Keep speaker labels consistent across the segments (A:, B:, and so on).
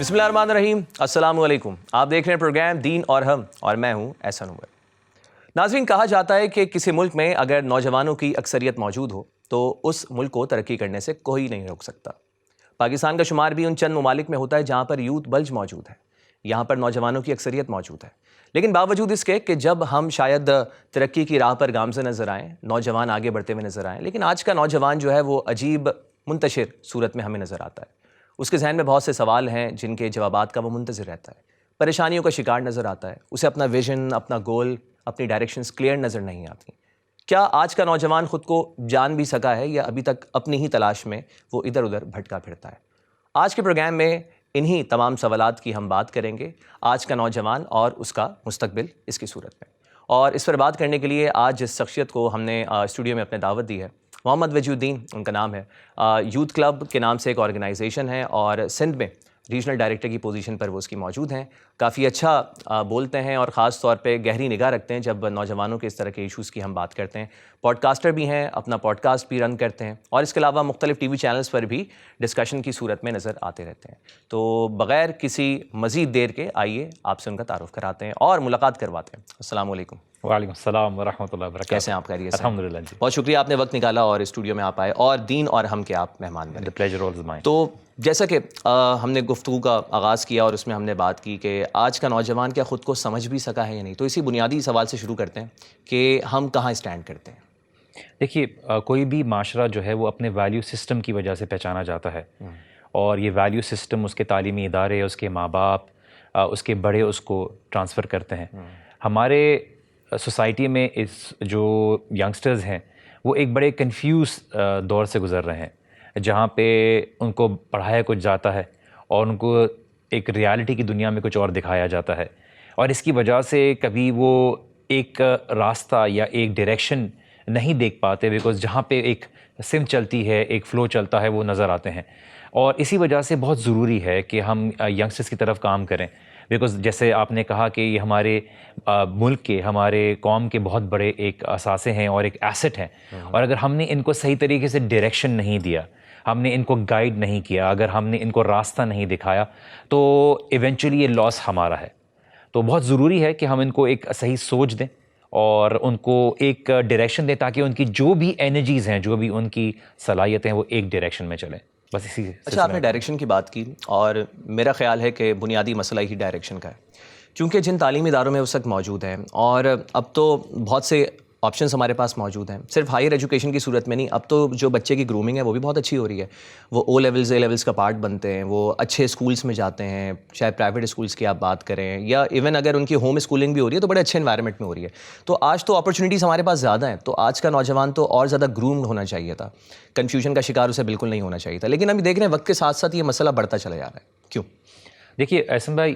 A: بسم اللہ الرحمن الرحیم، السلام علیکم. آپ دیکھ رہے ہیں پروگرام دین اور ہم، اور میں ہوں احسن عمر. ناظرین، کہا جاتا ہے کہ کسی ملک میں اگر نوجوانوں کی اکثریت موجود ہو تو اس ملک کو ترقی کرنے سے کوئی نہیں روک سکتا. پاکستان کا شمار بھی ان چند ممالک میں ہوتا ہے جہاں پر یوتھ بلج موجود ہے. یہاں پر نوجوانوں کی اکثریت موجود ہے، لیکن باوجود اس کے کہ جب ہم شاید ترقی کی راہ پر گامزن نظر آئیں، نوجوان آگے بڑھتے ہوئے نظر آئیں، لیکن آج کا نوجوان جو ہے وہ عجیب منتشر صورت میں ہمیں نظر آتا ہے. اس کے ذہن میں بہت سے سوال ہیں جن کے جوابات کا وہ منتظر رہتا ہے. پریشانیوں کا شکار نظر آتا ہے. اسے اپنا ویژن، اپنا گول، اپنی ڈائریکشنز کلیئر نظر نہیں آتی. کیا آج کا نوجوان خود کو جان بھی سکا ہے یا ابھی تک اپنی ہی تلاش میں وہ ادھر ادھر بھٹکا پھرتا ہے؟ آج کے پروگرام میں انہی تمام سوالات کی ہم بات کریں گے. آج کا نوجوان اور اس کا مستقبل اس کی صورت میں. اور اس پر بات کرنے کے لیے آج جس شخصیت کو ہم نے اسٹوڈیو میں اپنے دعوت دی ہے، محمد وجی الدین ان کا نام ہے. یوتھ کلب کے نام سے ایک آرگنائزیشن ہے اور سندھ میں ریجنل ڈائریکٹر کی پوزیشن پر وہ اس کی موجود ہیں. کافی اچھا بولتے ہیں اور خاص طور پہ گہری نگاہ رکھتے ہیں جب نوجوانوں کے اس طرح کے ایشوز کی ہم بات کرتے ہیں. پوڈ کاسٹر بھی ہیں، اپنا پوڈ کاسٹ بھی رن کرتے ہیں اور اس کے علاوہ مختلف ٹی وی چینلز پر بھی ڈسکشن کی صورت میں نظر آتے رہتے ہیں. تو بغیر کسی مزید دیر کے آئیے آپ سے ان کا تعارف کراتے ہیں اور ملاقات کرواتے ہیں. السلام علیکم.
B: وعلیکم السلام ورحمۃ اللہ وبرکاتہ.
A: کیسے ہیں آپ؟ خیریت سے؟
B: الحمدللہ جی.
A: بہت شکریہ آپ نے وقت نکالا اور اسٹوڈیو میں آپ آئے اور دین اور ہم کے آپ مہمان بنے.
B: The pleasure was mine.
A: تو جیسا کہ ہم نے گفتگو کا آغاز کیا اور اس میں ہم نے بات کی کہ آج کا نوجوان کیا خود کو سمجھ بھی سکا ہے یا نہیں، تو اسی بنیادی سوال سے شروع کرتے ہیں کہ ہم کہاں اسٹینڈ کرتے ہیں.
B: دیکھیے، کوئی بھی معاشرہ جو ہے وہ اپنے ویلیو سسٹم کی وجہ سے پہچانا جاتا ہے، اور یہ ویلیو سسٹم اس کے تعلیمی ادارے، اس کے ماں باپ، اس کے بڑے اس کو ٹرانسفر کرتے ہیں. ہمارے سوسائٹی میں اس جو ینگسٹرز ہیں وہ ایک بڑے کنفیوز دور سے گزر رہے ہیں، جہاں پہ ان کو پڑھایا کچھ جاتا ہے اور ان کو ایک ریالٹی کی دنیا میں کچھ اور دکھایا جاتا ہے، اور اس کی وجہ سے کبھی وہ ایک راستہ یا ایک ڈائریکشن نہیں دیکھ پاتے، بیکاز جہاں پہ ایک سمت چلتی ہے، ایک فلو چلتا ہے، وہ نظر آتے ہیں. اور اسی وجہ سے بہت ضروری ہے کہ ہم ینگسٹرز کی طرف کام کریں، بیکاز جیسے آپ نے کہا کہ یہ ہمارے ملک کے، ہمارے قوم کے بہت بڑے ایک اثاثے ہیں اور ایک ایسٹ ہیں، اور اگر ہم نے ان کو صحیح طریقے سے ڈائریکشن نہیں دیا، ہم نے ان کو گائیڈ نہیں کیا، اگر ہم نے ان کو راستہ نہیں دکھایا، تو ایونچولی یہ لاس ہمارا ہے. تو بہت ضروری ہے کہ ہم ان کو ایک صحیح سوچ دیں اور ان کو ایک ڈائریکشن دیں، تاکہ ان کی جو بھی انرجیز ہیں، جو بھی ان کی صلاحیتیں ہیں، وہ ایک ڈائریکشن میں چلیں. بس اسی.
A: اچھا، آپ نے ڈائریکشن کی بات کی اور میرا خیال ہے کہ بنیادی مسئلہ ہی ڈائریکشن کا ہے، کیونکہ جن تعلیمی اداروں میں اس وقت موجود ہیں، اور اب تو بہت سے آپشنز ہمارے پاس موجود ہیں، صرف ہائر ایجوکیشن کی صورت میں نہیں، اب تو جو بچے کی گرومنگ ہے وہ بھی بہت اچھی ہو رہی ہے. وہ او لیولز، اے لیولز کا پارٹ بنتے ہیں، وہ اچھے اسکولس میں جاتے ہیں، چاہے پرائیویٹ اسکولس کی آپ بات کریں یا ایون اگر ان کی ہوم اسکولنگ بھی ہو رہی ہے تو بڑے اچھے انوائرمنٹ میں ہو رہی ہے. تو آج تو اپرچونیٹیز ہمارے پاس زیادہ ہیں، تو آج کا نوجوان تو اور زیادہ گرومڈ ہونا چاہیے تھا، کنفیوژن کا شکار اسے بالکل نہیں ہونا چاہیے تھا. لیکن ابھی دیکھ رہے ہیں وقت کے ساتھ ساتھ یہ مسئلہ بڑھتا چلا جا رہا ہے. کیوں؟
B: دیکھیے احسن بھائی،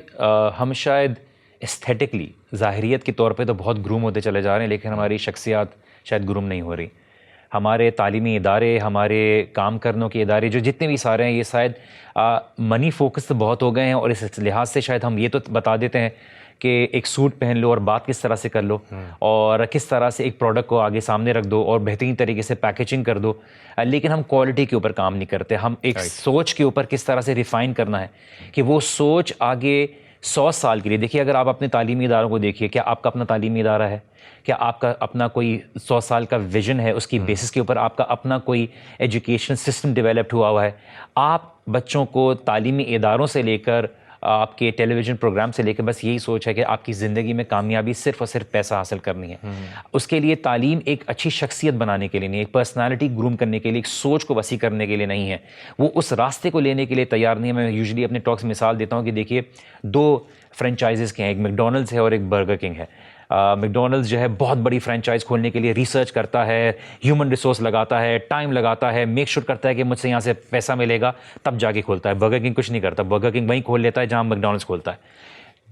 B: ہم شاید استھیٹکلی، ظاہریت کے طور پہ تو بہت گروم ہوتے چلے جا رہے ہیں، لیکن ہماری شخصیات شاید گروم نہیں ہو رہی. ہمارے تعلیمی ادارے، ہمارے کام کرنے کے ادارے جو جتنے بھی سارے ہیں، یہ شاید منی فوکس تو بہت ہو گئے ہیں، اور اس لحاظ سے شاید ہم یہ تو بتا دیتے ہیں کہ ایک سوٹ پہن لو اور بات کس طرح سے کر لو، اور کس طرح سے ایک پروڈکٹ کو آگے سامنے رکھ دو اور بہترین طریقے سے پیکیجنگ کر دو، لیکن ہم کوالٹی کے اوپر کام نہیں کرتے. ہم ایک سوچ کے اوپر کس طرح سے ریفائن کرنا ہے کہ وہ سوچ آگے 100 سال کے لیے. دیکھیے، اگر آپ اپنے تعلیمی اداروں کو دیکھیے، کیا آپ کا اپنا تعلیمی ادارہ ہے؟ کیا آپ کا اپنا کوئی 100 سال کا ویژن ہے؟ اس کی بیسس کے اوپر آپ کا اپنا کوئی ایجوکیشن سسٹم ڈیولپڈ ہوا ہے؟ آپ بچوں کو تعلیمی اداروں سے لے کر آپ کے ٹیلی ویژن پروگرام سے لے کے بس یہی سوچ ہے کہ آپ کی زندگی میں کامیابی صرف اور صرف پیسہ حاصل کرنی ہے. اس کے لیے تعلیم ایک اچھی شخصیت بنانے کے لیے نہیں، ایک پرسنالٹی گروم کرنے کے لیے، ایک سوچ کو وسیع کرنے کے لیے نہیں ہے. وہ اس راستے کو لینے کے لیے تیار نہیں ہے. میں یوزلی اپنے ٹاکس مثال دیتا ہوں کہ دیکھیے، 2 فرینچائزز کے ہیں، ایک میکڈونلڈز ہے اور ایک برگر کنگ ہے. میکڈونلڈز جو ہے بہت بڑی فرینچائز کھولنے کے لیے ریسرچ کرتا ہے، ہیومن ریسورس لگاتا ہے، ٹائم لگاتا ہے، میک شور کرتا ہے کہ مجھ سے یہاں سے پیسہ ملے گا، تب جا کے کھولتا ہے. برگر کنگ کچھ نہیں کرتا، برگر کنگ وہیں کھول لیتا ہے جہاں میکڈونلڈز کھولتا ہے.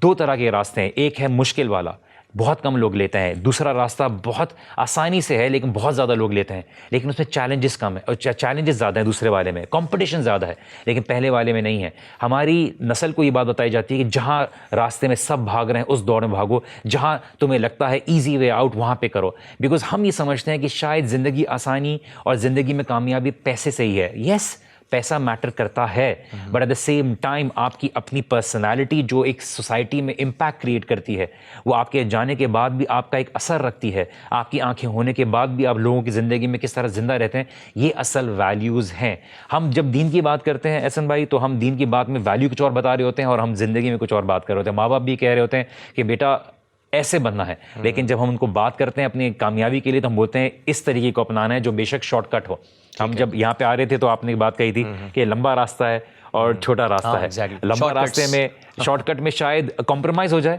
B: 2 طرح کے راستے ہیں. ایک ہے مشکل والا، بہت کم لوگ لیتے ہیں. دوسرا راستہ بہت آسانی سے ہے لیکن بہت زیادہ لوگ لیتے ہیں، لیکن اس میں چیلنجز کم ہے، اور چیلنجز زیادہ ہیں. دوسرے والے میں کمپٹیشن زیادہ ہے لیکن پہلے والے میں نہیں ہے. ہماری نسل کو یہ بات بتائی جاتی ہے کہ جہاں راستے میں سب بھاگ رہے ہیں اس دوڑ میں بھاگو، جہاں تمہیں لگتا ہے ایزی وے آؤٹ وہاں پہ کرو. بیکاز ہم یہ سمجھتے ہیں کہ شاید زندگی آسانی اور زندگی میں کامیابی پیسے سے ہی ہے. یس، پیسہ میٹر کرتا ہے, but at the same time آپ کی اپنی پرسنالٹی جو ایک سوسائٹی میں امپیکٹ کریٹ کرتی ہے, وہ آپ کے جانے کے بعد بھی آپ کا ایک اثر رکھتی ہے, آپ کی آنکھیں ہونے کے بعد بھی آپ لوگوں کی زندگی میں کس طرح زندہ رہتے ہیں, یہ اصل ویلیوز ہیں. ہم جب دین کی بات کرتے ہیں احسن بھائی, تو ہم دین کی بات میں ویلیو کچھ اور بتا رہے ہوتے ہیں اور ہم زندگی میں کچھ اور بات کر رہے ہوتے ہیں. ماں باپ بھی کہہ رہے ہوتے ہیں کہ بیٹا ایسے بننا ہے, لیکن جب ہم ان کو بات کرتے ہیں اپنی کامیابی کے لیے تو ہم بولتے ہیں اس طریقے کو اپنانا ہے جو بے شک شارٹ کٹ ہو. ہم جب یہاں پہ آ رہے تھے تو آپ نے بات کہی تھی کہ لمبا راستہ ہے اور چھوٹا راستہ ہے. لمبا راستے میں شارٹ کٹ میں شاید کمپرومائز ہو جائے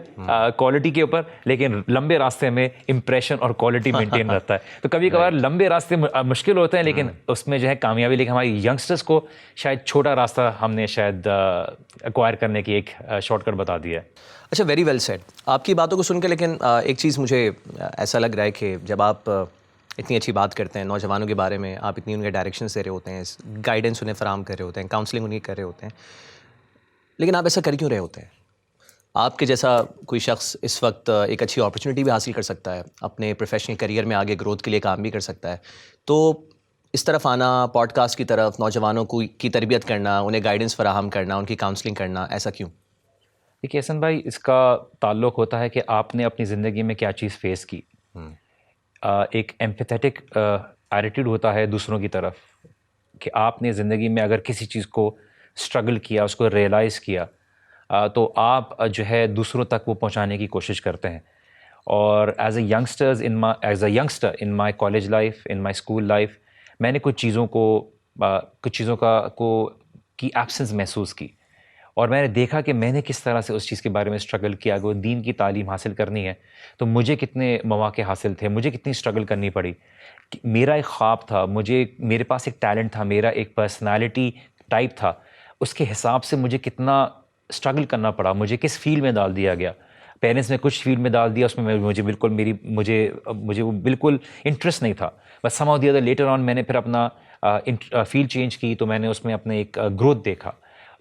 B: کوالٹی کے اوپر, لیکن لمبے راستے میں امپریشن اور کوالٹی مینٹین رہتا ہے. تو کبھی کبھار لمبے راستے مشکل ہوتے ہیں, لیکن اس میں جو ہے کامیابی, لیکن ہماری ینگسٹرس کو شاید چھوٹا راستہ ہم نے شاید ایکوائر کرنے کی ایک شارٹ کٹ بتا دیا ہے.
A: اچھا, ویری ویل سیڈ آپ کی باتوں کو سن کے. لیکن ایک چیز مجھے ایسا لگ رہا ہے کہ جب آپ اتنی اچھی بات کرتے ہیں نوجوانوں کے بارے میں, آپ اتنی ان کے ڈائریکشنس دے رہے ہوتے ہیں, گائیڈنس انہیں فراہم کر رہے ہوتے ہیں, کاؤنسلنگ انہیں کر رہے ہوتے ہیں, لیکن آپ ایسا کر کیوں رہے ہوتے ہیں؟ آپ کے جیسا کوئی شخص اس وقت ایک اچھی اپرچونیٹی بھی حاصل کر سکتا ہے, اپنے پروفیشنل کیریئر میں آگے گروتھ کے لیے کام بھی کر سکتا ہے. تو اس طرف آنا, پوڈ کاسٹ کی طرف نوجوانوں کی تربیت کرنا, انہیں گائیڈنس فراہم کرنا, ان کی کاؤنسلنگ کرنا, ایسا کیوں؟
B: دیکھیے احسن بھائی, اس کا تعلق ہوتا ہے کہ آپ نے اپنی زندگی میں کیا چیز فیس کی. ایک ایمپیتھیٹک ایٹیٹیوڈ ہوتا ہے دوسروں کی طرف, کہ آپ نے زندگی میں اگر کسی چیز کو اسٹرگل کیا, اس کو ریئلائز کیا, تو آپ جو ہے دوسروں تک وہ پہنچانے کی کوشش کرتے ہیں. اور as a youngster in my college life, in my school life, میں نے کچھ چیزوں کی ایبسنس محسوس کی, اور میں نے دیکھا کہ میں نے کس طرح سے اس چیز کے بارے میں اسٹرگل کیا. اگر دین کی تعلیم حاصل کرنی ہے تو مجھے کتنے مواقع حاصل تھے, مجھے کتنی اسٹرگل کرنی پڑی. میرا ایک خواب تھا, میرے پاس ایک ٹیلنٹ تھا, میرا ایک پرسنالٹی ٹائپ تھا, اس کے حساب سے مجھے کتنا اسٹرگل کرنا پڑا, مجھے کس فیلڈ میں ڈال دیا گیا. پیرنٹس نے کچھ فیلڈ میں ڈال دیا, اس میں مجھے وہ بالکل انٹرسٹ نہیں تھا, بس some how the other later on میں نے پھر اپنا فیلڈ چینج کی, تو میں نے اس میں اپنے ایک گروتھ دیکھا.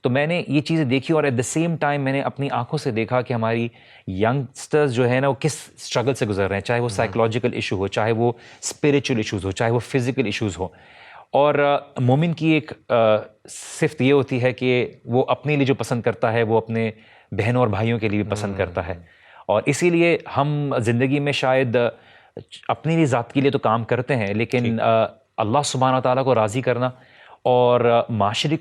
B: تو میں نے یہ چیزیں دیکھی, اور ایٹ دا سیم ٹائم میں نے اپنی آنکھوں سے دیکھا کہ ہماری ینگسٹرز جو ہے نا, وہ کس اسٹرگل سے گزر رہے ہیں, چاہے وہ سائیکولوجیکل ایشو ہو, چاہے وہ اسپریچول ایشوز ہو, چاہے وہ فزیکل ایشوز ہو. اور مومن کی ایک صفت یہ ہوتی ہے کہ وہ اپنے لیے جو پسند کرتا ہے وہ اپنے بہنوں اور بھائیوں کے لیے بھی پسند کرتا ہے. اور اسی لیے ہم زندگی میں شاید اپنے لیے ذات کے لیے تو کام کرتے ہیں, لیکن اللہ سبحانہ و تعالیٰ کو راضی کرنا اور معاشرے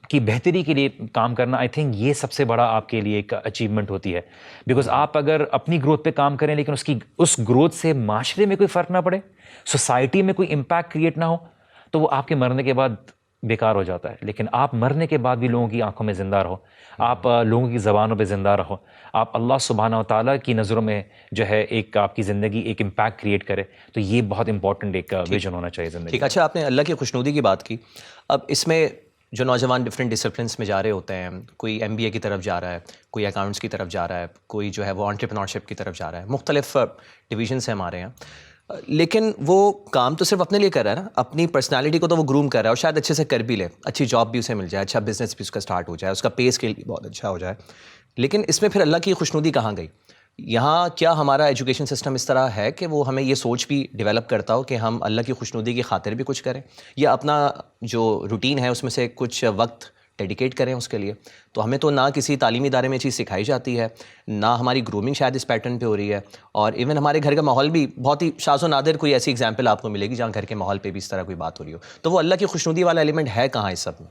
B: کی بہتری کے لیے کام کرنا, آئی تھنک یہ سب سے بڑا آپ کے لیے ایک اچیومنٹ ہوتی ہے. بیکاز آپ اگر اپنی گروتھ پہ کام کریں لیکن اس گروتھ سے معاشرے میں کوئی فرق نہ پڑے, سوسائٹی میں کوئی امپیکٹ کریٹ نہ ہو, تو وہ آپ کے مرنے کے بعد بیکار ہو جاتا ہے. لیکن آپ مرنے کے بعد بھی لوگوں کی آنکھوں میں زندہ رہو, آپ لوگوں کی زبانوں پہ زندہ رہو, آپ اللہ سبحانہ و تعالیٰ کی نظروں میں جو ہے ایک آپ کی زندگی ایک امپیکٹ کریٹ کرے, تو یہ بہت امپورٹنٹ ایک ویژن ہونا چاہیے زندگی.
A: ٹھیک, اچھا آپ نے اللہ کی خوشنودی کی بات کی. اب اس میں جو نوجوان ڈفرینٹ ڈسپلنس میں جا رہے ہوتے ہیں, کوئی MBA کی طرف جا رہا ہے, کوئی اکاؤنٹس کی طرف جا رہا ہے, کوئی جو ہے وہ انٹرپرینورشپ کی طرف جا رہا ہے, مختلف ڈویژنس ہیں ہمارے یہاں, لیکن وہ کام تو صرف اپنے لیے کر رہا ہے نا, اپنی پرسنالٹی کو تو وہ گروم کر رہا ہے, اور شاید اچھے سے کر بھی لے, اچھی جاب بھی اسے مل جائے, اچھا بزنس بھی اس کا سٹارٹ ہو جائے, اس کا پے اسکیل بھی بہت اچھا ہو جائے. لیکن اس میں پھر اللہ کی خوشنودی کہاں گئی؟ یہاں کیا ہمارا ایجوکیشن سسٹم اس طرح ہے کہ وہ ہمیں یہ سوچ بھی ڈیولپ کرتا ہو کہ ہم اللہ کی خوشنودی کی خاطر بھی کچھ کریں, یا اپنا جو روٹین ہے اس میں سے کچھ وقت ڈیڈیکیٹ کریں اس کے لیے؟ تو ہمیں تو نہ کسی تعلیمی ادارے میں چیز سکھائی جاتی ہے, نہ ہماری گرومنگ شاید اس پیٹرن پہ ہو رہی ہے, اور ایون ہمارے گھر کا ماحول بھی بہت ہی شاذ و نادر کوئی ایسی ایگزامپل آپ کو ملے گی جہاں گھر کے ماحول پہ بھی اس طرح کوئی بات ہو رہی ہو. تو وہ اللہ کی خوشنودی والا ایلیمنٹ ہے کہاں اس سب میں؟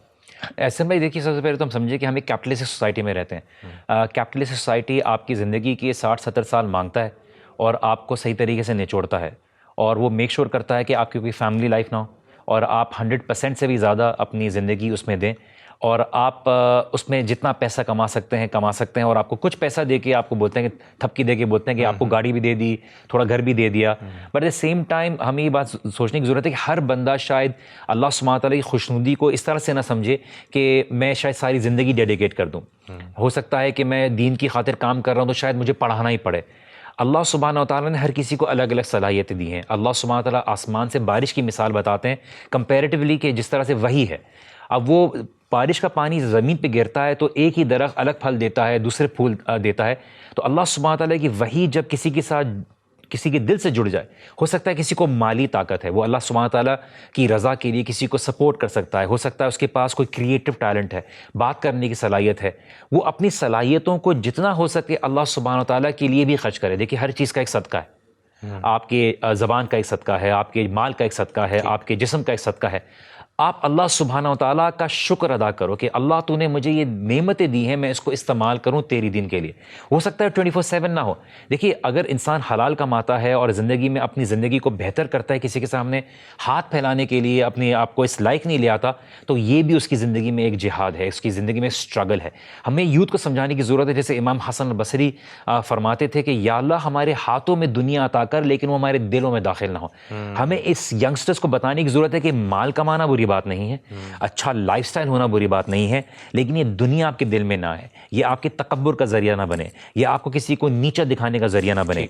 B: ایسے بھائی دیکھیے, سب سے پہلے تو ہم سمجھیں کہ ہم ایک کیپٹلسٹ سوسائٹی میں رہتے ہیں. کیپٹلسٹ سوسائٹی آپ کی زندگی کے 60-70 سال مانگتا ہے اور آپ کو صحیح طریقے سے نچوڑتا ہے, اور وہ میک شور کرتا ہے کہ آپ کی کوئی فیملی لائف نہ ہو, اور آپ 100% سے بھی زیادہ اپنی زندگی اس میں دیں, اور آپ اس میں جتنا پیسہ کما سکتے ہیں, اور آپ کو کچھ پیسہ دے کے آپ کو بولتے ہیں کہ تھپکی دے کے بولتے ہیں کہ آپ کو گاڑی بھی دے دی, تھوڑا گھر بھی دے دیا. But at the same time ہمیں یہ بات سوچنے کی ضرورت ہے کہ ہر بندہ شاید اللہ سبحانہ تعالیٰ کی خوشنودی کو اس طرح سے نہ سمجھے کہ میں شاید ساری زندگی ڈیڈیکیٹ کر دوں. ہو سکتا ہے کہ میں دین کی خاطر کام کر رہا ہوں تو شاید مجھے پڑھانا ہی پڑے. اللہ سبحانہ و تعالیٰ نے ہر کسی کو الگ الگ صلاحیتیں دی ہیں. اللہ سبحانہ و تعالیٰ آسمان سے بارش کی مثال بتاتے ہیں کمپیریٹیولی کہ جس طرح سے وہی ہے. اب وہ بارش کا پانی زمین پہ گرتا ہے تو ایک ہی درخت الگ پھل دیتا ہے, دوسرے پھول دیتا ہے. تو اللہ سبحانہ تعالیٰ کی وحی جب کسی کے ساتھ کسی کے دل سے جڑ جائے. ہو سکتا ہے کسی کو مالی طاقت ہے, وہ اللہ سبحانہ تعالیٰ کی رضا کے لیے کسی کو سپورٹ کر سکتا ہے. ہو سکتا ہے اس کے پاس کوئی کریٹو ٹیلنٹ ہے, بات کرنے کی صلاحیت ہے. وہ اپنی صلاحیتوں کو جتنا ہو سکے اللہ سبحانہ تعالیٰ کے لیے بھی خرچ کرے. دیکھیے ہر چیز کا ایک صدقہ ہے. آپ کے زبان کا ایک صدقہ ہے, آپ کے مال کا ایک صدقہ ہے, آپ کے جسم کا ایک صدقہ ہے. آپ اللہ سبحانہ وتعالیٰ کا شکر ادا کرو کہ اللہ تو نے مجھے یہ نعمتیں دی ہیں, میں اس کو استعمال کروں تیری دین کے لیے. ہو سکتا ہے 24/7 نہ ہو. دیکھیے اگر انسان حلال کماتا ہے اور زندگی میں اپنی زندگی کو بہتر کرتا ہے, کسی کے سامنے ہاتھ پھیلانے کے لیے اپنے آپ کو اس لائق نہیں لے آتا, تو یہ بھی اس کی زندگی میں ایک جہاد ہے, اس کی زندگی میں اسٹرگل ہے. ہمیں یوتھ کو سمجھانے کی ضرورت ہے. جیسے امام حسن البصری فرماتے تھے کہ یا اللہ ہمارے ہاتھوں میں دنیا عطا کر لیکن وہ ہمارے دلوں میں داخل نہ ہو. ہمیں اس ینگسٹرز کو بتانے کی ضرورت ہے کہ مال کمانا بری بات نہیں ہے, اچھا لائف سٹائل ہونا بری بات نہیں ہے, لیکن یہ دنیا آپ کے دل میں نہ ہے, یہ آپ کے تکبر کا ذریعہ نہ بنے, یہ آپ کو کسی کو نیچا دکھانے کا ذریعہ نہ بنے.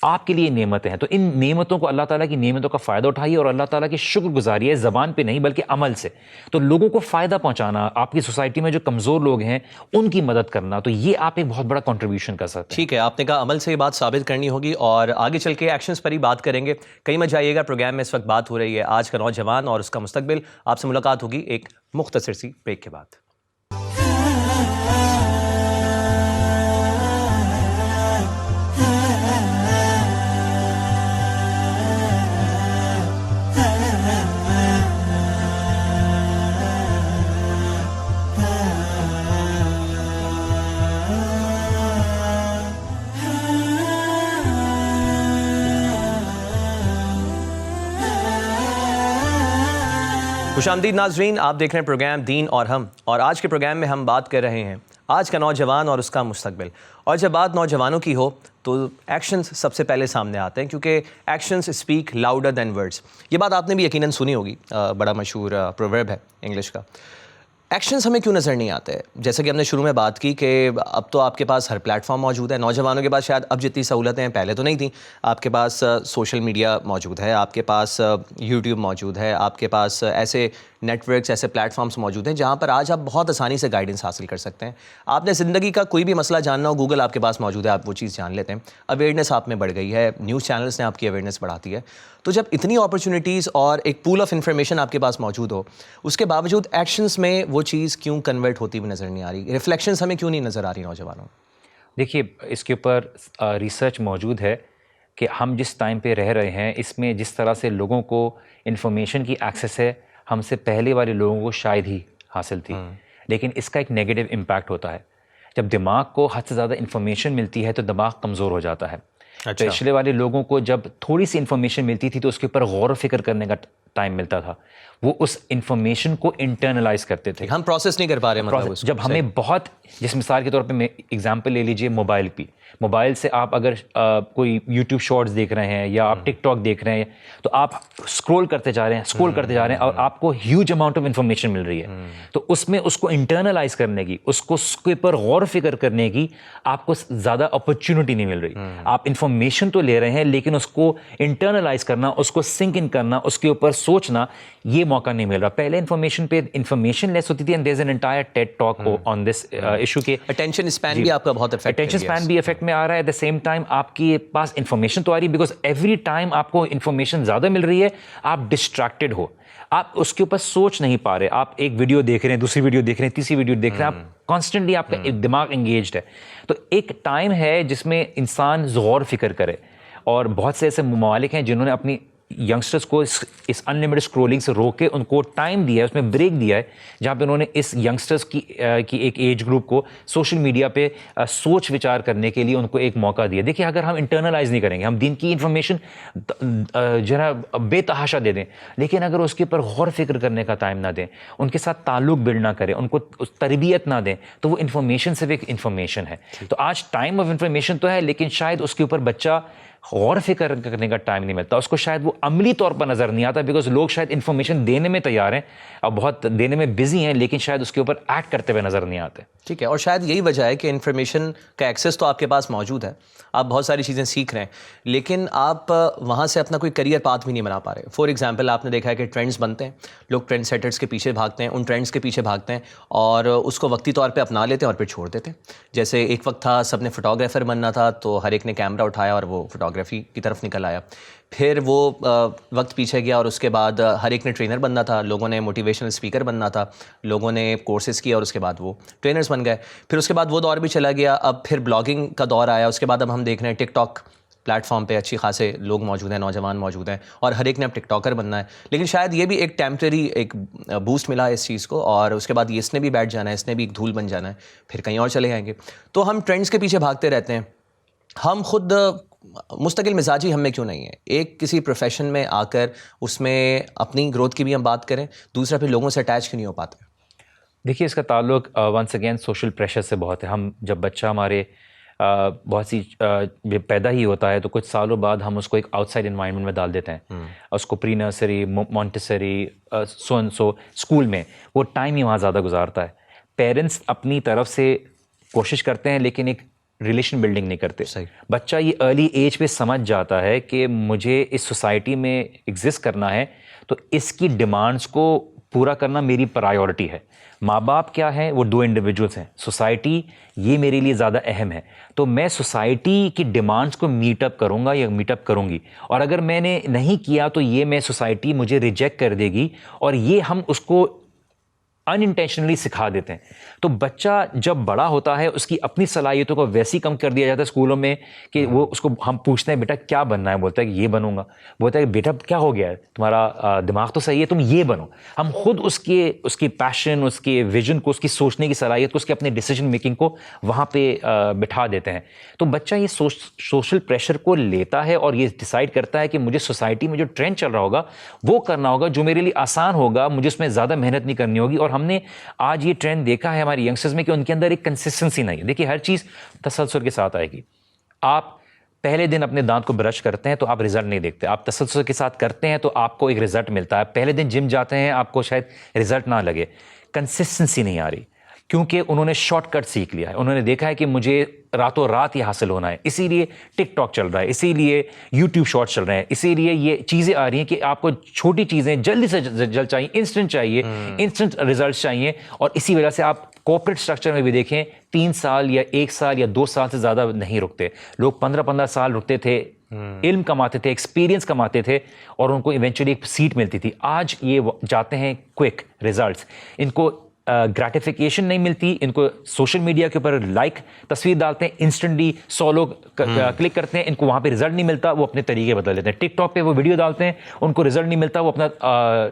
B: آپ کے لیے نعمتیں ہیں, تو ان نعمتوں کو, اللہ تعالیٰ کی نعمتوں کا فائدہ اٹھائیے اور اللہ تعالیٰ کی شکر گزاری ہے, زبان پہ نہیں بلکہ عمل سے. تو لوگوں کو فائدہ پہنچانا, آپ کی سوسائٹی میں جو کمزور لوگ ہیں ان کی مدد کرنا, تو یہ آپ ایک بہت بڑا کنٹریبیوشن کر سکتے ہیں.
A: ٹھیک ہے, آپ نے کہا عمل سے یہ بات ثابت کرنی ہوگی اور آگے چل کے ایکشنز پر ہی بات کریں گے. کہیں مت جائیے گا, پروگرام میں اس وقت بات ہو رہی ہے آج کا نوجوان اور اس کا مستقبل. آپ سے ملاقات ہوگی ایک مختصر سی بریک کے بعد. خوش آمدید ناظرین, آپ دیکھ رہے ہیں پروگرام دین اور ہم, اور آج کے پروگرام میں ہم بات کر رہے ہیں آج کا نوجوان اور اس کا مستقبل. اور جب بات نوجوانوں کی ہو تو ایکشنز سب سے پہلے سامنے آتے ہیں, کیونکہ actions speak louder than words. یہ بات آپ نے بھی یقیناً سنی ہوگی, بڑا مشہور پروورب ہے انگلش کا. ایکشنز ہمیں کیوں نظر نہیں آتے؟ جیسا کہ ہم نے شروع میں بات کی کہ اب تو آپ کے پاس ہر پلیٹ فارم موجود ہے. نوجوانوں کے پاس شاید اب جتنی سہولتیں ہیں پہلے تو نہیں تھیں. آپ کے پاس سوشل میڈیا موجود ہے, آپ کے پاس یوٹیوب موجود ہے, آپ کے پاس ایسے نیٹ ورکس, ایسے پلیٹ فارمس موجود ہیں جہاں پر آج آپ بہت آسانی سے گائیڈنس حاصل کر سکتے ہیں. آپ نے زندگی کا کوئی بھی مسئلہ جاننا ہو, گوگل آپ کے پاس موجود ہے, آپ وہ چیز جان لیتے ہیں. اویئرنیس آپ میں بڑھ گئی ہے, نیوز چینلز نے آپ کی اویئرنیس بڑھاتی ہے. تو جب اتنی اپرچونیٹیز اور ایک پول آف انفارمیشن آپ کے پاس موجود ہو, اس کے باوجود ایکشنز میں وہ چیز کیوں کنورٹ ہوتی ہوئی نظر نہیں آ رہی؟ ریفلیکشنز ہمیں کیوں نہیں نظر آ رہی نوجوانوں؟
B: دیکھیے اس کے اوپر ریسرچ موجود ہے کہ ہم جس ٹائم پہ رہ رہے ہیں اس میں جس طرح سے لوگوں کو انفارمیشن کی ایکسیس ہے, ہم سے پہلے والے لوگوں کو شاید ہی حاصل تھی, لیکن اس کا ایک نیگیٹو امپیکٹ ہوتا ہے. جب دماغ کو حد سے زیادہ انفارمیشن ملتی ہے تو دماغ کمزور ہو جاتا ہے. پچھلے والے لوگوں کو جب تھوڑی سی انفارمیشن ملتی تھی تو اس کے اوپر غور و فکر کرنے کا ٹائم ملتا تھا, وہ اس انفارمیشن کو انٹرنلائز کرتے تھے.
A: ہم پروسیس نہیں کر پا رہے مطلب.
B: جب ہمیں بہت, جس مثال کے طور پہ میں ایگزامپل لے لیجئے موبائل کی, موبائل سے آپ اگر کوئی یوٹیوب شارٹس دیکھ رہے ہیں یا آپ ٹک ٹاک دیکھ رہے ہیں تو آپ اسکرول کرتے جا رہے ہیں اور آپ کو ہیوج اماؤنٹ آف انفارمیشن مل رہی ہے. تو اس میں اس کو انٹرنلائز کرنے کی, اس کے اوپر غور و فکر کرنے کی آپ کو زیادہ اپرچونٹی نہیں مل رہی. آپ انفارمیشن تو لے رہے ہیں لیکن اس کو انٹرنلائز کرنا, اس کو سنک ان کرنا, اس کے اوپر سوچنا, یہ موقع نہیں مل رہا. پہلے انفارمیشن پہ انفارمیشن لیس ہوتی تھی, and there is an entire TED talk on this issue کے
A: اٹینشن اسپین بھی آپ کا بہت افیکٹ,
B: اٹینشن اسپین بھی افیکٹ میں آ رہا ہے. ایٹ دا سیم ٹائم آپ کے پاس انفارمیشن تو آ رہی ہے, بیکاز ایوری ٹائم آپ کو انفارمیشن زیادہ مل رہی ہے, آپ ڈسٹریکٹڈ ہو, آپ اس کے اوپر سوچ نہیں پا رہے. آپ ایک ویڈیو دیکھ رہے ہیں, دوسری ویڈیو دیکھ رہے ہیں, تیسری ویڈیو دیکھ رہے ہیں, آپ کانسٹنٹلی آپ کا دماغ انگیجڈ ہے. تو ایک ٹائم ہے جس میں انسان غور فکر کرے, اور بہت سے ایسے ممالک ہیں جنہوں نے اپنی ینگسٹرز کو اس انلمیٹڈ اسکرولنگ سے روک کے ان کو ٹائم دیا ہے, اس میں بریک دیا ہے, جہاں پہ انہوں نے اس ینگسٹرز کی ایک ایج گروپ کو سوشل میڈیا پہ سوچ وچار کرنے کے لیے ان کو ایک موقع دیا. دیکھیے اگر ہم انٹرنلائز نہیں کریں گے, ہم دین کی انفارمیشن جو ہے بے تحاشا دے دیں, لیکن اگر اس کے اوپر غور فکر کرنے کا ٹائم نہ دیں, ان کے ساتھ تعلق بلڈ نہ کریں, ان کو تربیت نہ دیں, تو وہ انفارمیشن صرف ایک انفارمیشن ہے. تو آج ٹائم آف انفارمیشن تو ہے, لیکن شاید اس کے اوپر بچہ غور فکر کرنے کا ٹائم نہیں ملتا, اس کو شاید وہ عملی طور پر نظر نہیں آتا, بیکاز لوگ شاید انفارمیشن دینے میں تیار ہیں اور بہت دینے میں بزی ہیں, لیکن شاید اس کے اوپر ایکٹ کرتے ہوئے نظر نہیں آتے.
A: ٹھیک ہے, اور شاید یہی وجہ ہے کہ انفارمیشن کا ایکسیس تو آپ کے پاس موجود ہے, آپ بہت ساری چیزیں سیکھ رہے ہیں, لیکن آپ وہاں سے اپنا کوئی کریئر پاتھ بھی نہیں بنا پا رہے. فار ایگزامپل آپ نے دیکھا ہے کہ ٹرینڈس بنتے ہیں, لوگ ٹرینڈ سیٹرز کے پیچھے بھاگتے ہیں, ان ٹرینڈس کے پیچھے بھاگتے ہیں اور اس کو وقتی طور پہ اپنا لیتے ہیں اور پھر چھوڑ دیتے ہیں. جیسے ایک وقت تھا سب نے فوٹوگرافر بننا تھا, تو ہر ایک نے کیمرہ اٹھایا اور وہ فوٹوگرافی کی طرف نکل آیا. پھر وہ وقت پیچھے گیا اور اس کے بعد ہر ایک نے ٹرینر بننا تھا, لوگوں نے موٹیویشنل اسپیکر بننا تھا, لوگوں نے کورسز کیا اور اس کے بعد وہ ٹرینرز بن گئے. پھر اس کے بعد وہ دور بھی چلا گیا, اب پھر بلاگنگ کا دور آیا. اس کے بعد اب ہم دیکھ رہے ہیں ٹک ٹاک پلیٹ فارم پہ اچھی خاصے لوگ موجود ہیں, نوجوان موجود ہیں, اور ہر ایک نے اب ٹک ٹاکر بننا ہے. لیکن شاید یہ بھی ایک ٹیمپریری ایک بوسٹ ملا ہے اس چیز کو, اور اس کے بعد یہ اس نے بھی بیٹھ جانا ہے, اس نے بھی ایک دھول بن جانا ہے, پھر کہیں اور چلے جائیں گے. تو ہم ٹرینڈس کے پیچھے بھاگتے رہتے ہیں. ہم خود مستقل مزاجی ہم میں کیوں نہیں ہے, ایک کسی پروفیشن میں آ کر اس میں اپنی گروتھ کی بھی ہم بات کریں, دوسرا پھر لوگوں سے اٹیچ کیوں نہیں ہو پاتے؟
B: دیکھیے اس کا تعلق ونس اگین سوشل پریشر سے بہت ہے. ہم جب بچہ ہمارے بہت سی پیدا ہی ہوتا ہے تو کچھ سالوں بعد ہم اس کو ایک آؤٹ سائڈ انوائرمنٹ میں ڈال دیتے ہیں, اس کو pre nursery, Montessori, so and so school میں وہ ٹائم ہی وہاں زیادہ گزارتا ہے. پیرنٹس اپنی طرف سے کوشش کرتے ہیں لیکن ایک ریلیشن بلڈنگ نہیں کرتے. بچہ یہ ارلی ایج پہ سمجھ جاتا ہے کہ مجھے اس سوسائٹی میں ایگزسٹ کرنا ہے, تو اس کی ڈیمانڈس کو پورا کرنا میری پرائیورٹی ہے. ماں باپ کیا ہے, وہ دو انڈیویجولس ہیں, سوسائٹی یہ میرے لیے زیادہ اہم ہے. تو میں سوسائٹی کی ڈیمانڈس کو میٹ اپ کروں گا یا میٹ اپ کروں گی, اور اگر میں نے نہیں کیا تو یہ میں سوسائٹی مجھے ریجیکٹ کر دے گی, اور یہ ہم اس کو ان انٹینشنلی سکھا دیتے ہیں. تو بچہ جب بڑا ہوتا ہے اس کی اپنی صلاحیتوں کو ویسی کم کر دیا جاتا ہے اسکولوں میں کہ وہ اس کو ہم پوچھتے ہیں بیٹا کیا بننا ہے, بولتا ہے کہ یہ بنوں گا. بولتا ہے کہ بیٹا کیا ہو گیا ہے, تمہارا دماغ تو صحیح ہے, تم یہ بنو. ہم خود اس کی پیشن, اس کے ویژن کو, اس کی سوچنے کی صلاحیت کو, اس کے اپنے ڈیسیجن میکنگ کو وہاں پہ بٹھا دیتے ہیں. تو بچہ یہ سوشل پریشر کو لیتا ہے اور یہ ڈیسائیڈ کرتا ہے کہ مجھے سوسائٹی میں جو ٹرینڈ چل رہا ہوگا وہ کرنا ہوگا, جو میرے لیے آسان ہوگا, مجھے اس میں زیادہ محنت نہیں کرنی ہوگی. اور ہم نے آج یہ ٹرینڈ دیکھا ہے ہمارے ینگسٹرز میں کہ ان کے اندر ایک کنسسٹنسی نہیں ہے. دیکھیے ہر چیز تسلسل کے ساتھ آئے گی. آپ پہلے دن اپنے دانت کو برش کرتے ہیں تو آپ رزلٹ نہیں دیکھتے, آپ تسلسل کے ساتھ کرتے ہیں تو آپ کو ایک رزلٹ ملتا ہے. پہلے دن جم جاتے ہیں, آپ کو شاید رزلٹ نہ لگے, کنسسٹنسی نہیں آ رہی, کیونکہ انہوں نے شارٹ کٹ سیکھ لیا ہے. انہوں نے دیکھا ہے کہ مجھے راتوں رات یہ حاصل ہونا ہے, اسی لیے ٹک ٹاک چل رہا ہے, اسی لیے یوٹیوب شارٹس چل رہے ہیں, اسی لیے یہ چیزیں آ رہی ہیں کہ آپ کو چھوٹی چیزیں جلدی سے جلد چاہیے, انسٹنٹ چاہیے, انسٹنٹ ریزلٹس چاہیے. اور اسی وجہ سے آپ کارپوریٹ اسٹرکچر میں بھی دیکھیں 3 سال یا 1 سال یا 2 سال سے زیادہ نہیں رکتے. لوگ 15 سال رکتے تھے, علم کماتے تھے, ایکسپیرینس کماتے تھے, اور ان کو ایونچولی ایک سیٹ ملتی تھی. آج یہ جاتے ہیں کوئک ریزلٹس, ان کو گریٹیفیکیشن نہیں ملتی, ان کو سوشل میڈیا کے اوپر لائک تصویر ڈالتے ہیں, انسٹنٹلی 100 لوگ کلک کرتے ہیں, ان کو وہاں پہ رزلٹ نہیں ملتا, وہ اپنے طریقے بدل دیتے ہیں. ٹک ٹاک پہ وہ ویڈیو ڈالتے ہیں, ان کو رزلٹ نہیں ملتا, وہ اپنا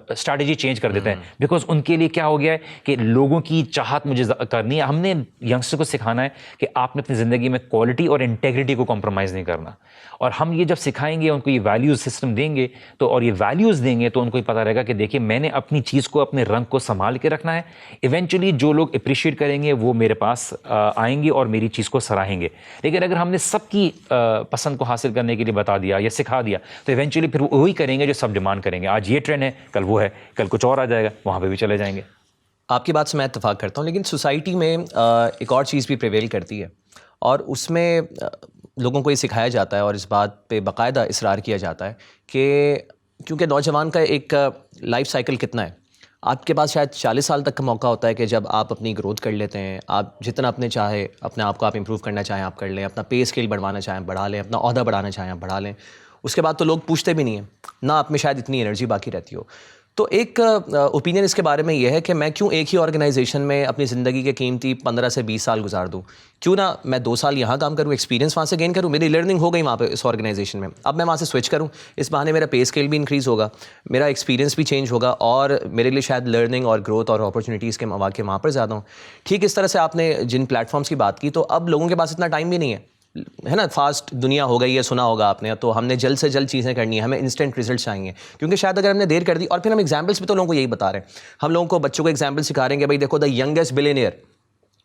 B: اسٹریٹجی چینج کر دیتے ہیں, بیکاز ان کے لیے کیا ہو گیا ہے کہ لوگوں کی چاہت مجھے کرنی ہے. ہم نے ینگسٹر کو سکھانا ہے کہ آپ نے اپنی زندگی میں کوالٹی اور انٹیگریٹی کو کمپرومائز نہیں کرنا. اور ہم یہ جب سکھائیں گے, ان کو یہ ویلیوز سسٹم دیں گے تو, اور یہ ویلیوز دیں گے تو ان کو یہ پتہ رہے گا کہ دیکھیے میں نے اپنی چیز کو, اپنے رنگ کو سنبھال کے رکھنا ہے. ایونچولی جو لوگ اپریشیٹ کریں گے وہ میرے پاس آئیں گے اور میری چیز کو سراہیں گے. لیکن اگر ہم نے سب کی پسند کو حاصل کرنے کے لیے بتا دیا یا سکھا دیا تو ایونچولی پھر وہی کریں گے جو سب ڈیمانڈ کریں گے. آج یہ ٹرینڈ ہے, کل وہ ہے, کل کچھ اور آ جائے گا, وہاں پہ بھی چلے جائیں گے.
A: آپ کی بات سے میں اتفاق کرتا ہوں, لیکن سوسائٹی میں ایک اور چیز بھی پریویل کرتی ہے, اور اس میں لوگوں کو یہ سکھایا جاتا ہے اور اس بات پہ باقاعدہ اصرار کیا جاتا ہے کہ کیونکہ نوجوان کا ایک لائف سائیکل کتنا ہے, آپ کے پاس شاید 40 سال تک کا موقع ہوتا ہے کہ جب آپ اپنی گروتھ کر لیتے ہیں, آپ جتنا اپنے چاہے اپنے آپ کو آپ امپروو کرنا چاہیں آپ کر لیں, اپنا پے اسکیل بڑھوانا چاہیں بڑھا لیں, اپنا عہدہ بڑھانا چاہیں آپ بڑھا لیں. اس کے بعد تو لوگ پوچھتے بھی نہیں ہیں, نہ آپ میں شاید اتنی انرجی باقی رہتی ہو. تو ایک اوپینین اس کے بارے میں یہ ہے کہ میں کیوں ایک ہی آرگنائزیشن میں اپنی زندگی کے قیمتی 15 سے 20 سال گزار دوں, کیوں نہ میں 2 سال یہاں کام کروں, ایکسپیرینس وہاں سے گین کروں, میری لرننگ ہو گئی وہاں پہ اس آرگنائزیشن میں, اب میں وہاں سے سوئچ کروں, اس بہانے میرا پے اسکیل بھی انکریز ہوگا, میرا ایکسپیرینس بھی چینج ہوگا, اور میرے لیے شاید لرننگ اور گروتھ اور اپرچونیٹیز کے مواقع وہاں پر زیادہ ہوں. ٹھیک اس طرح سے آپ نے جن پلیٹ فارمس کی بات کی, تو اب لوگوں کے پاس اتنا ٹائم بھی نہیں ہے نا, فاسٹ دنیا ہو گئی ہے, سنا ہوگا آپ نے, تو ہم نے جلد سے جلد چیزیں کرنی ہے, ہمیں انسٹنٹ ریزلٹ چاہیے. کیونکہ شاید اگر ہم نے دیر کر دی, اور پھر ہم ایگزامپلس بھی تو لوگوں کو یہی بتا رہے ہیں, ہم لوگوں کو بچوں کو ایگزامپل سکھا رہے ہیں کہ بھائی دیکھو the youngest billionaire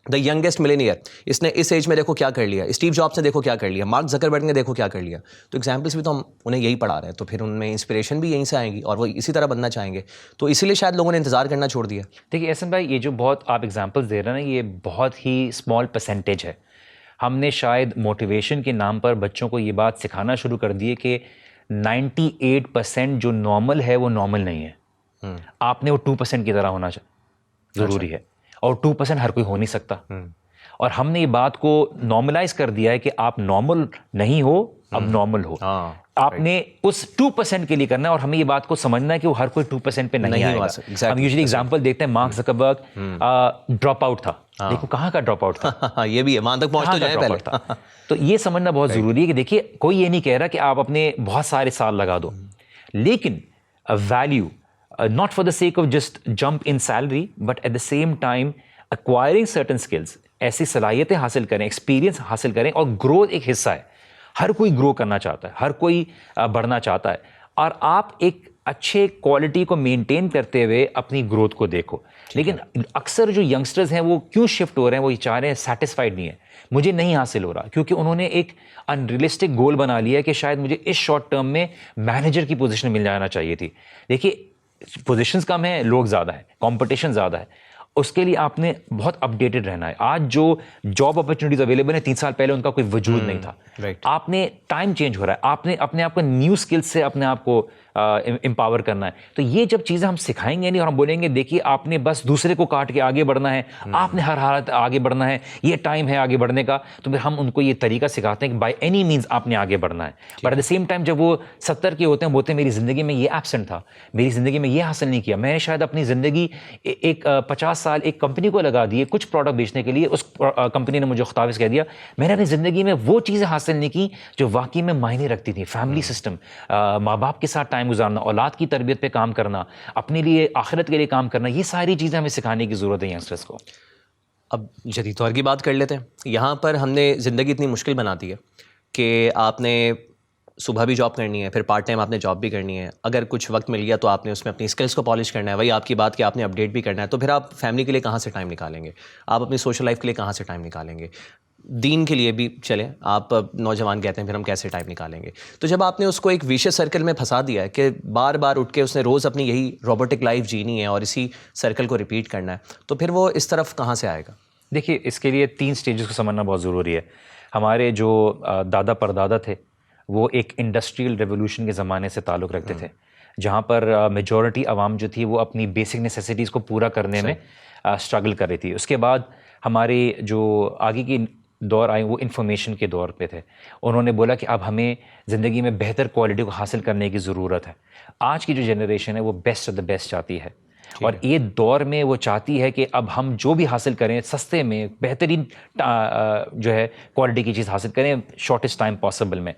A: the youngest millionaire, اس نے اس ایج میں دیکھو کیا کر لیا، اسٹیو جابس نے دیکھو کیا کر لیا، مارک زکربرگ نے دیکھو کیا کر لیا. تو ایگزامپلس بھی تو ہم انہیں یہی پڑھا رہے ہیں، تو پھر ان میں انسپریشن بھی یہیں سے آئیں گی اور وہ اسی طرح بننا چاہیں گے. تو اسی لیے شاید لوگوں نے انتظار کرنا چھوڑ دیا.
B: دیکھیے احسن بھائی، یہ جو بہت آپ ایگزامپلس دے رہے ہیں نا، یہ بہت ہی اسمال پرسنٹیج ہے. ہم نے شاید موٹیویشن کے نام پر بچوں کو یہ بات سکھانا شروع کر دی ہے کہ 98% جو نارمل ہے وہ نارمل نہیں ہے. آپ نے وہ 2% کی طرح ہونا ضروری ہے، اور 2% ہر کوئی ہو نہیں سکتا. اور ہم نے یہ بات کو نارملائز کر دیا ہے کہ آپ نارمل نہیں ہو، اب نارمل ہو. آپ نے اس 2% کے لیے کرنا ہے، اور ہمیں یہ بات کو سمجھنا ہے کہ وہ ہر کوئی 2% پہ نہیں آئے گا. ہم یوزلی ایگزامپل دیکھتے ہیں، مارک زکربرگ ڈراپ آؤٹ تھا، دیکھو کہاں کا ڈراپ آؤٹ تھا.
A: یہ بھی ہے، وہاں تک پہنچ تو جائیں پہلے.
B: تو یہ سمجھنا بہت ضروری ہے کہ دیکھیے کوئی یہ نہیں کہہ رہا کہ آپ اپنے بہت سارے سال لگا دو، لیکن value not for the sake of just jump in salary but at the same time acquiring certain skills، ایسی صلاحیتیں حاصل کریں، ایکسپیرینس حاصل کریں. اور گروتھ ایک حصہ ہے، ہر کوئی گرو کرنا چاہتا ہے، ہر کوئی بڑھنا چاہتا ہے، اور آپ ایک اچھے کوالٹی کو مینٹین کرتے ہوئے اپنی گروتھ کو دیکھو. لیکن اکثر جو ینگسٹرز ہیں وہ کیوں شفٹ ہو رہے ہیں، وہ یہ چاہ رہے ہیں، سیٹسفائڈ نہیں ہے، مجھے نہیں حاصل ہو رہا، کیونکہ انہوں نے ایک انریلسٹک گول بنا لیا ہے کہ شاید مجھے اس شارٹ ٹرم میں مینیجر کی پوزیشن مل جانا چاہیے تھی. دیکھیے پوزیشنز کم ہیں، لوگ زیادہ ہیں، کمپٹیشن زیادہ ہے، اس کے لیے آپ نے بہت اپڈیٹڈ رہنا ہے. آج جو جاب اپرچونیٹیز اویلیبل ہیں 3 سال پہلے ان کا کوئی وجود نہیں تھا. آپ نے ٹائم چینج ہو رہا ہے، آپ نے اپنے آپ کو نیو اسکل سے اپنے آپ کو امپاور کرنا ہے. تو یہ جب چیزیں ہم سکھائیں گے نہیں اور ہم بولیں گے دیکھیے آپ نے بس دوسرے کو کاٹ کے آگے بڑھنا ہے، آپ نے ہر حالت آگے بڑھنا ہے، یہ ٹائم ہے آگے بڑھنے کا، تو پھر ہم ان کو یہ طریقہ سکھاتے ہیں کہ بائی اینی مینز آپ نے آگے بڑھنا ہے. But at the same time جب وہ 70 کے ہوتے ہیں، بولتے ہیں میری زندگی میں یہ ایبسنٹ تھا، میری زندگی میں یہ حاصل نہیں کیا، میں نے شاید اپنی زندگی ایک 50 سال ایک کمپنی کو لگا دیے کچھ پروڈکٹ بیچنے کے لیے، اس کمپنی نے مجھے خطاویز کہہ دیا، میں نے اپنی زندگی میں وہ چیزیں حاصل نہیں کی جو واقعی میں معنی رکھتی تھیں. فیملی سسٹم، ماں باپ کے ساتھ ٹائم گزارنا، اولاد کی تربیت پہ کام کرنا، اپنے لیے آخرت کے لیے کام کرنا، یہ ساری چیزیں ہمیں سکھانے کی ضرورت ہے ینگسٹرس کو.
A: اب جدید دور کی بات کر لیتے ہیں. یہاں پر ہم نے زندگی اتنی مشکل بنا دی ہے کہ آپ نے صبح بھی جاب کرنی ہے، پھر پارٹ ٹائم آپ نے جاب بھی کرنی ہے، اگر کچھ وقت مل گیا تو آپ نے اس میں اپنی اسکلس کو پالش کرنا ہے. وہی آپ کی بات کہ آپ نے اپڈیٹ بھی کرنا ہے، تو پھر آپ فیملی کے لیے کہاں سے ٹائم نکالیں گے، آپ اپنی سوشل لائف کے لیے کہاں سے ٹائم نکالیں گے، دین کے لیے بھی چلیں آپ نوجوان کہتے ہیں پھر ہم کیسے ٹائم نکالیں گے. تو جب آپ نے اس کو ایک ویشیس سرکل میں پھنسا دیا ہے کہ بار بار اٹھ کے اس نے روز اپنی یہی روبوٹک لائف جینی ہے اور اسی سرکل کو ریپیٹ کرنا ہے، تو پھر وہ اس طرف کہاں سے آئے گا؟
B: دیکھیے اس کے لیے 3 سٹیجز کو سمجھنا بہت ضروری ہے. ہمارے جو دادا پردادا تھے وہ ایک انڈسٹریل ریولوشن کے زمانے سے تعلق رکھتے تھے، جہاں پر میجورٹی عوام جو تھی وہ اپنی بیسک نیسیسٹیز کو پورا کرنے میں اسٹرگل کر رہی تھی. اس کے بعد ہمارے جو آگے کی دور آئے وہ انفارمیشن کے دور پہ تھے. انہوں نے بولا کہ اب ہمیں زندگی میں بہتر کوالٹی کو حاصل کرنے کی ضرورت ہے. آج کی جو جنریشن ہے وہ بیسٹ آف دا بیسٹ چاہتی ہے، اور یہ دور میں وہ چاہتی ہے کہ اب ہم جو بھی حاصل کریں سستے میں بہترین جو ہے کوالٹی کی چیز حاصل کریں شارٹیسٹ ٹائم پاسبل میں.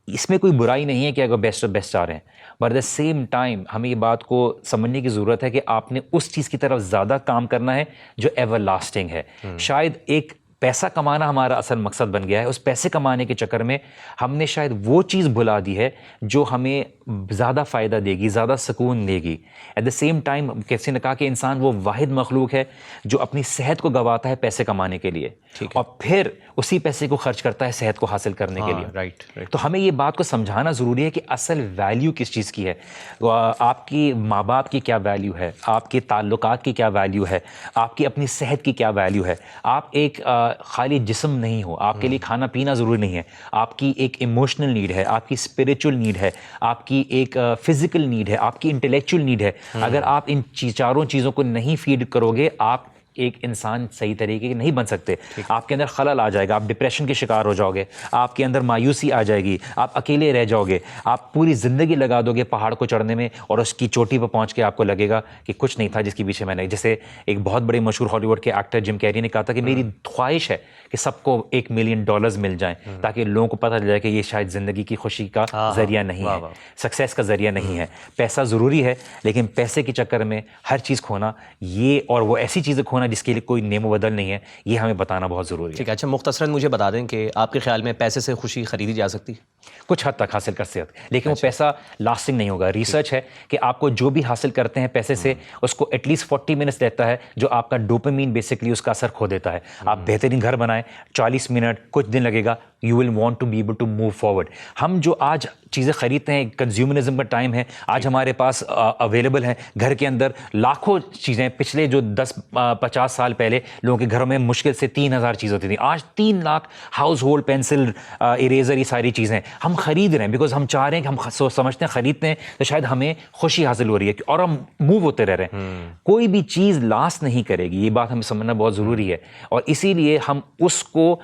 B: اس میں کوئی برائی نہیں ہے کہ اگر بیسٹ آف بیسٹ آ رہے ہیں، but at the same time ہمیں یہ بات کو سمجھنے کی ضرورت ہے کہ آپ نے اس چیز کی طرف زیادہ کام کرنا ہے جو ایور لاسٹنگ ہے. شاید ایک پیسہ کمانا ہمارا اصل مقصد بن گیا ہے، اس پیسے کمانے کے چکر میں ہم نے شاید وہ چیز بھلا دی ہے جو ہمیں زیادہ فائدہ دے گی، زیادہ سکون دے گی. ایٹ دا سیم ٹائم کسی نے کہا کہ انسان وہ واحد مخلوق ہے جو اپنی صحت کو گنواتا ہے پیسے کمانے کے لیے، اور پھر اسی پیسے کو خرچ کرتا ہے صحت کو حاصل کرنے کے لیے. تو ہمیں یہ بات کو سمجھانا ضروری ہے کہ اصل ویلیو کس چیز کی ہے، آپ کی ماں باپ کی کیا ویلیو ہے، آپ کے تعلقات کی کیا ویلیو ہے، آپ کی اپنی صحت کی کیا ویلیو ہے. آپ ایک خالی جسم نہیں ہو، آپ کے لیے کھانا پینا ضروری نہیں ہے، آپ کی ایک ایموشنل نیڈ ہے، آپ کی اسپریچول نیڈ ہے، آپ کی ایک فزیکل نیڈ ہے، آپ کی انٹلیکچوئل نیڈ ہے. اگر آپ ان چاروں چیزوں کو نہیں فیڈ کرو گے آپ ایک انسان صحیح طریقے کے نہیں بن سکتے. آپ کے اندر خلل آ جائے گا، آپ ڈپریشن کے شکار ہو جاؤ گے، آپ کے اندر مایوسی آ جائے گی، آپ اکیلے رہ جاؤ گے، آپ پوری زندگی لگا دو گے پہاڑ کو چڑھنے میں اور اس کی چوٹی پہ پہنچ کے آپ کو لگے گا کہ کچھ نہیں تھا جس کے پیچھے میں نے. جیسے ایک بہت بڑے مشہور ہالی ووڈ کے ایکٹر جم کیری نے کہا تھا کہ میری خواہش ہے کہ سب کو $1 ملین مل جائیں تاکہ لوگوں کو پتہ چل جائے کہ یہ شاید زندگی کی خوشی کا ذریعہ نہیں ہے، سکسیس کا ذریعہ نہیں ہے. پیسہ ضروری ہے لیکن پیسے کے چکر میں ہر چیز کھونا، یہ اور وہ ایسی چیزیں کھونا جس کے لیے کوئی نیم و بدل نہیں ہے، یہ ہمیں بتانا بہت ضروری ہے.
A: ٹھیک ہے. اچھا مختصراً مجھے بتا دیں کہ آپ کے خیال میں پیسے سے خوشی خریدی جا سکتی ہے؟
B: کچھ حد تک حاصل کر سکتے ہیں, لیکن وہ پیسہ لاسٹنگ نہیں ہوگا. ریسرچ ہے کہ آپ کو جو بھی حاصل کرتے ہیں پیسے سے, اس کو ایٹ لیسٹ 40 منٹس لیتا ہے جو آپ کا ڈوپامین بیسکلی اس کا اثر کھو دیتا ہے. آپ بہترین گھر بنائیں, 40 منٹ کچھ دن لگے گا, you will want to be able to move forward. ہم جو آج چیزیں خریدتے ہیں, کنزیومرزم کا ٹائم ہے, آج ہمارے پاس اویلیبل ہیں گھر کے اندر لاکھوں چیزیں. پچھلے جو 10-50 سال پہلے لوگوں کے گھروں میں مشکل سے 3000 چیزیں ہوتی تھیں, آج 3 lakh house hold, pencil, eraser, یہ ساری چیزیں ہم خرید رہے ہیں بیکاز ہم چاہ رہے ہیں کہ ہم سمجھتے ہیں خریدتے ہیں تو شاید ہمیں خوشی حاصل ہو رہی ہے, اور ہم موو ہوتے رہ رہے ہیں. کوئی بھی چیز لاسٹ نہیں کرے گی, یہ بات ہمیں سمجھنا بہت ضروری ہے, اور اسی لیے ہم اس کو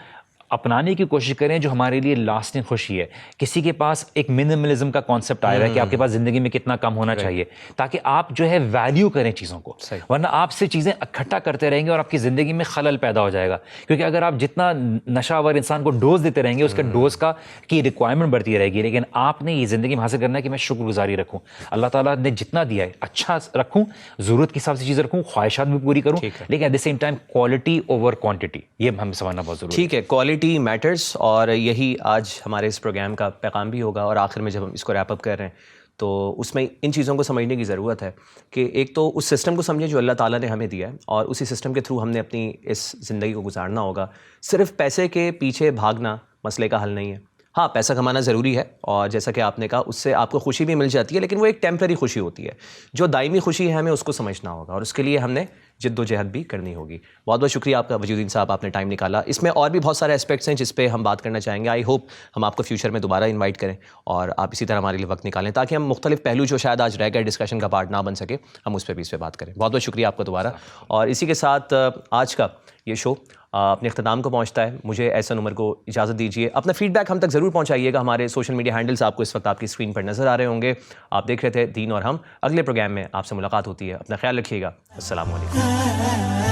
B: اپنانے کی کوشش کریں جو ہمارے لیے لاسٹنگ خوشی ہے. کسی کے پاس ایک منیملزم کا کانسیپٹ آیا ہے کہ آپ کے پاس زندگی میں کتنا کم ہونا چاہیے, تاکہ آپ جو ہے ویلیو کریں چیزوں کو, ورنہ آپ سے چیزیں اکٹھا کرتے رہیں گے اور آپ کی زندگی میں خلل پیدا ہو جائے گا. کیونکہ اگر آپ جتنا نشہ آور انسان کو ڈوز دیتے رہیں گے, اس کا ڈوز کی ریکوائرمنٹ بڑھتی رہے گی. لیکن آپ نے یہ زندگی میں حاصل کرنا ہے کہ میں شکر گزاری رکھوں, اللہ تعالیٰ نے جتنا دیا ہے اچھا رکھوں, ضرورت کے حساب سے چیزیں رکھوں, خواہشات بھی پوری کروں, لیکن at the same time quality over quantity, یہ ہمیں سمجھنا بہت ضروری ہے.
A: ٹھیک ہے, کوالٹی میٹرس, اور یہی آج ہمارے اس پروگرام کا پیغام بھی ہوگا. اور آخر میں جب ہم اس کو ریپ اپ کر رہے ہیں تو اس میں ان چیزوں کو سمجھنے کی ضرورت ہے کہ ایک تو اس سسٹم کو سمجھیں جو اللہ تعالیٰ نے ہمیں دیا ہے, اور اسی سسٹم کے تھرو ہم نے اپنی اس زندگی کو گزارنا ہوگا. صرف پیسے کے پیچھے بھاگنا مسئلے کا حل نہیں ہے. ہاں, پیسہ کمانا ضروری ہے, اور جیسا کہ آپ نے کہا اس سے آپ کو خوشی بھی مل جاتی ہے, لیکن وہ ایک ٹیمپرری خوشی ہوتی ہے. جو دائمی خوشی ہے ہمیں اس کو سمجھنا ہوگا, اور اس کے لیے ہم نے جد و جہد بھی کرنی ہوگی. بہت بہت شکریہ آپ کا وجود الدین صاحب, آپ نے ٹائم نکالا. اس میں اور بھی بہت سارے اسپیکٹس ہیں جس پہ ہم بات کرنا چاہیں گے. آئی ہوپ ہم آپ کو فیوچر میں دوبارہ انوائٹ کریں, اور آپ اسی طرح ہمارے لیے وقت نکالیں تاکہ ہم مختلف پہلو جو شاید آج رہ گئے ڈسکشن کا پارٹ نہ بن سکے, ہم اس پہ بھی اس پہ بات کریں. بہت بہت شکریہ آپ کا دوبارہ. اور اسی کے ساتھ آج کا یہ شو اپنے اختتام کو پہنچتا ہے. مجھے احسن عمر کو اجازت دیجیے. اپنا فیڈ بیک ہم تک ضرور پہنچائیے گا. ہمارے سوشل میڈیا ہینڈلز آپ کو اس وقت آپ کی اسکرین پر نظر آ رہے ہوں گے. آپ دیکھ رہے تھے دین اور ہم. اگلے پروگرام میں آپ سے ملاقات ہوتی ہے. اپنا خیال رکھیے گا. السلام علیکم.